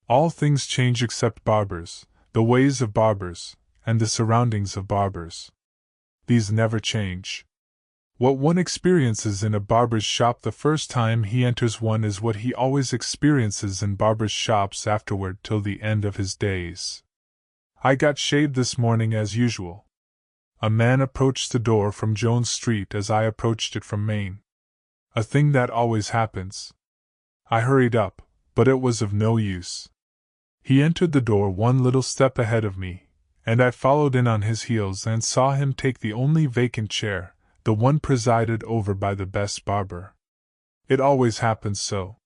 All things change except barbers, the ways of barbers, and the surroundings of barbers. These never change. What one experiences in a barber's shop the first time he enters one is what he always experiences in barbers' shops afterward till the end of his days. I got shaved this morning as usual. A man approached the door from Jones Street as I approached it from Main. A thing that always happens. I hurried up, but it was of no use. He entered the door one little step ahead of me, and I followed in on his heels and saw him take the only vacant chair, the one presided over by the best barber. It always happens so.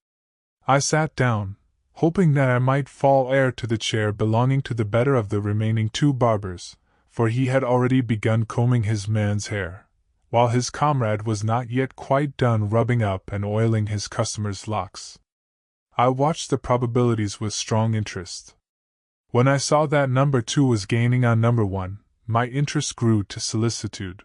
I sat down, hoping that I might fall heir to the chair belonging to the better of the remaining two barbers, for he had already begun combing his man's hair, while his comrade was not yet quite done rubbing up and oiling his customer's locks. I watched the probabilities with strong interest. When I saw that number 2 was gaining on number 1, my interest grew to solicitude.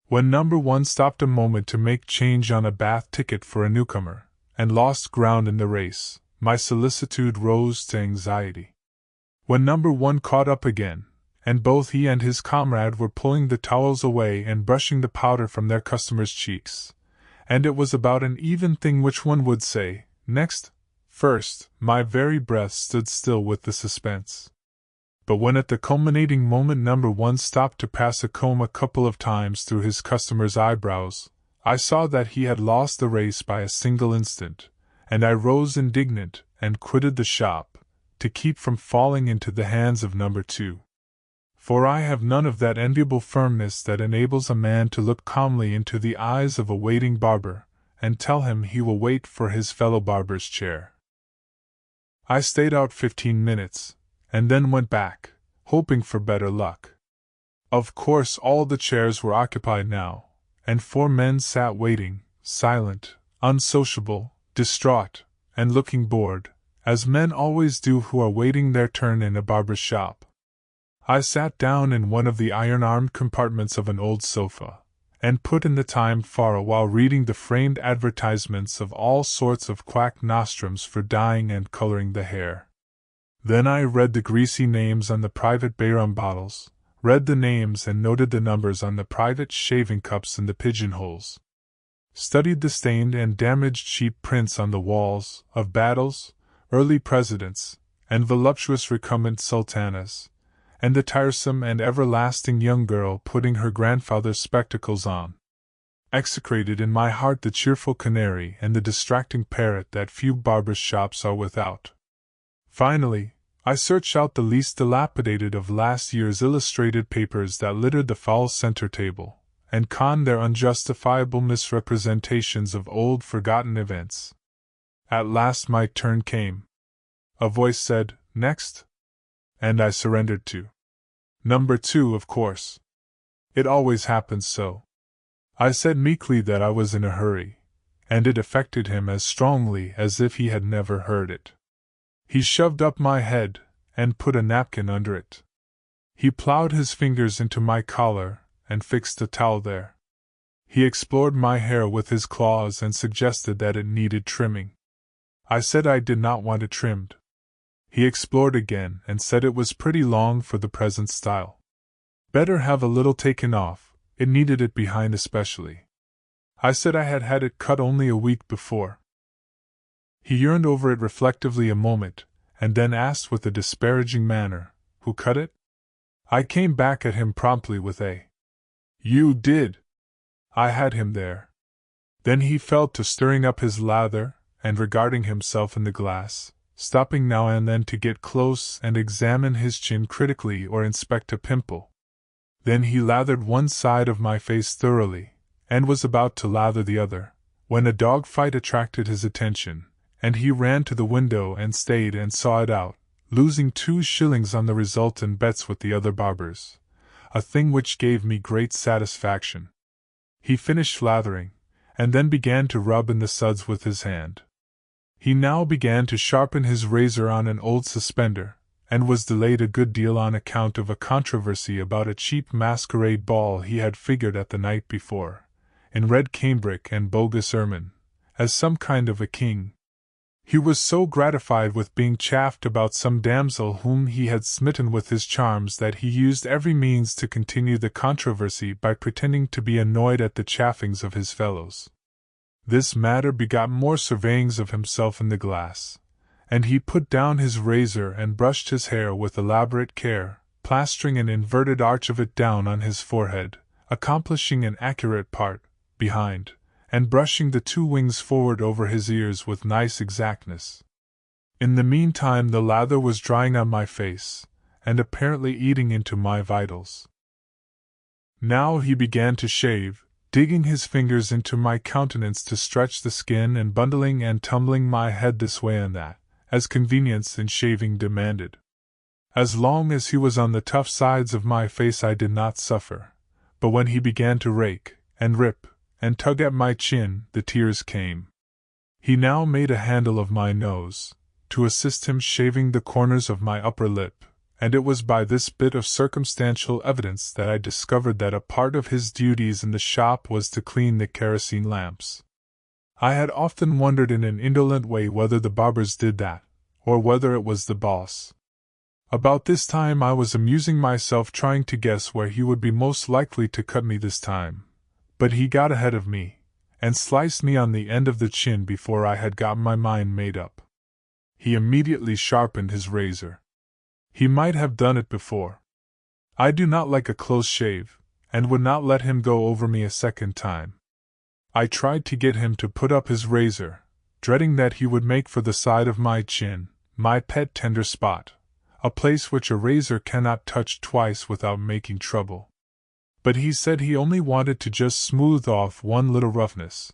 When number 1 stopped a moment to make change on a bath ticket for a newcomer, and lost ground in the race, my solicitude rose to anxiety. When number 1 caught up again, and both he and his comrade were pulling the towels away and brushing the powder from their customers' cheeks, and it was about an even thing which one would say, next, first, my very breath stood still with the suspense. But when at the culminating moment number 1 stopped to pass a comb a couple of times through his customer's eyebrows, I saw that he had lost the race by a single instant, and I rose indignant and quitted the shop, to keep from falling into the hands of number 2. For I have none of that enviable firmness that enables a man to look calmly into the eyes of a waiting barber, and tell him he will wait for his fellow barber's chair. I stayed out 15 minutes, and then went back, hoping for better luck. Of course all the chairs were occupied now, and 4 men sat waiting, silent, unsociable, distraught, and looking bored, as men always do who are waiting their turn in a barber's shop. I sat down in one of the iron-armed compartments of an old sofa, and put in the time for a while reading the framed advertisements of all sorts of quack nostrums for dyeing and coloring the hair. Then I read the greasy names on the private Bayrum bottles, read the names and noted the numbers on the private shaving cups in the pigeonholes, studied the stained and damaged cheap prints on the walls, of battles, early presidents, and voluptuous recumbent sultanas, and the tiresome and everlasting young girl putting her grandfather's spectacles on. Execrated in my heart the cheerful canary and the distracting parrot that few barbers' shops are without. Finally, I searched out the least dilapidated of last year's illustrated papers that littered the foul center table, and conned their unjustifiable misrepresentations of old forgotten events. At last my turn came. A voice said, "Next," and I surrendered to number 2, of course. It always happens so. I said meekly that I was in a hurry, and it affected him as strongly as if he had never heard it. He shoved up my head, and put a napkin under it. He plowed his fingers into my collar, and fixed a towel there. He explored my hair with his claws and suggested that it needed trimming. I said I did not want it trimmed. He explored again and said it was pretty long for the present style. Better have a little taken off, it needed it behind especially. I said I had had it cut only a week before. He yearned over it reflectively a moment, and then asked with a disparaging manner, "Who cut it?" I came back at him promptly with a "You did." I had him there. Then he fell to stirring up his lather, and regarding himself in the glass, stopping now and then to get close and examine his chin critically or inspect a pimple. Then he lathered one side of my face thoroughly, and was about to lather the other, when a dog fight attracted his attention, and he ran to the window and stayed and saw it out, losing 2 shillings on the resultant bets with the other barbers, a thing which gave me great satisfaction. He finished lathering, and then began to rub in the suds with his hand. He now began to sharpen his razor on an old suspender, and was delayed a good deal on account of a controversy about a cheap masquerade ball he had figured at the night before, in red cambric and bogus ermine, as some kind of a king. He was so gratified with being chaffed about some damsel whom he had smitten with his charms that he used every means to continue the controversy by pretending to be annoyed at the chaffings of his fellows. This matter begot more surveyings of himself in the glass, and he put down his razor and brushed his hair with elaborate care, plastering an inverted arch of it down on his forehead, accomplishing an accurate part, behind, and brushing the two wings forward over his ears with nice exactness. In the meantime the lather was drying on my face, and apparently eating into my vitals. Now he began to shave, digging his fingers into my countenance to stretch the skin and bundling and tumbling my head this way and that, as convenience in shaving demanded. As long as he was on the tough sides of my face I did not suffer, but when he began to rake, and rip, and tug at my chin, the tears came. He now made a handle of my nose, to assist him shaving the corners of my upper lip, and it was by this bit of circumstantial evidence that I discovered that a part of his duties in the shop was to clean the kerosene lamps. I had often wondered in an indolent way whether the barbers did that, or whether it was the boss. About this time I was amusing myself trying to guess where he would be most likely to cut me this time. But he got ahead of me, and sliced me on the end of the chin before I had got my mind made up. He immediately sharpened his razor. He might have done it before. I do not like a close shave, and would not let him go over me a second time. I tried to get him to put up his razor, dreading that he would make for the side of my chin, my pet tender spot, a place which a razor cannot touch twice without making trouble. But he said he only wanted to just smooth off one little roughness,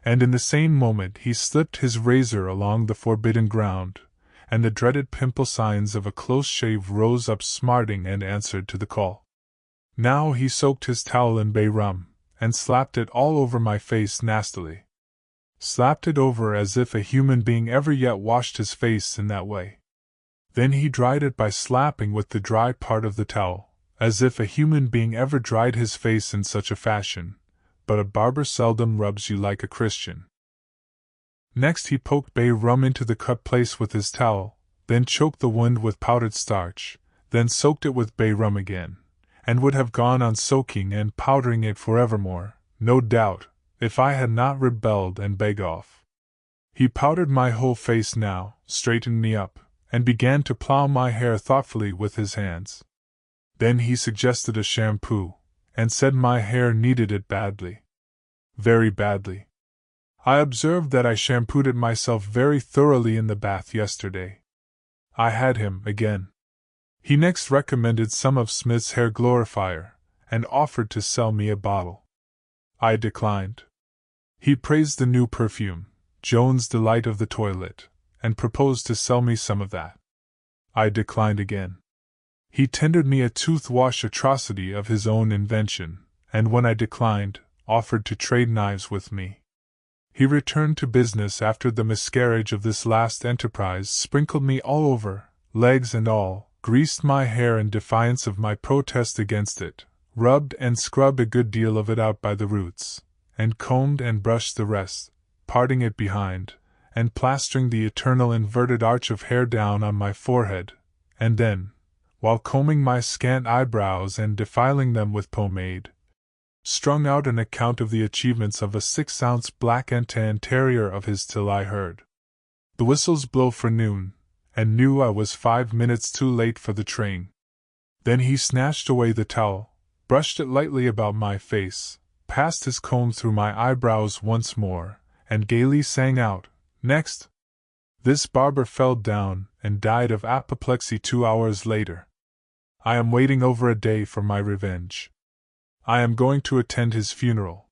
and in the same moment he slipped his razor along the forbidden ground, and the dreaded pimple signs of a close shave rose up smarting and answered to the call. Now he soaked his towel in bay rum, and slapped it all over my face nastily. Slapped it over as if a human being ever yet washed his face in that way. Then he dried it by slapping with the dry part of the towel, as if a human being ever dried his face in such a fashion, but a barber seldom rubs you like a Christian. Next he poked bay rum into the cut place with his towel, then choked the wound with powdered starch, then soaked it with bay rum again, and would have gone on soaking and powdering it forevermore, no doubt, if I had not rebelled and begged off. He powdered my whole face now, straightened me up, and began to plough my hair thoughtfully with his hands. Then he suggested a shampoo, and said my hair needed it badly. Very badly. I observed that I shampooed it myself very thoroughly in the bath yesterday. I had him again. He next recommended some of Smith's hair glorifier, and offered to sell me a bottle. I declined. He praised the new perfume, Joan's Delight of the Toilet, and proposed to sell me some of that. I declined again. He tendered me a tooth-wash atrocity of his own invention, and when I declined, offered to trade knives with me. He returned to business after the miscarriage of this last enterprise, sprinkled me all over, legs and all, greased my hair in defiance of my protest against it, rubbed and scrubbed a good deal of it out by the roots, and combed and brushed the rest, parting it behind, and plastering the eternal inverted arch of hair down on my forehead, and then, while combing my scant eyebrows and defiling them with pomade, strung out an account of the achievements of a 6-ounce black and tan terrier of his till I heard the whistles blow for noon, and knew I was 5 minutes too late for the train. Then he snatched away the towel, brushed it lightly about my face, passed his comb through my eyebrows once more, and gaily sang out, "Next!" This barber fell down and died of apoplexy 2 hours later. I am waiting over a day for my revenge. I am going to attend his funeral.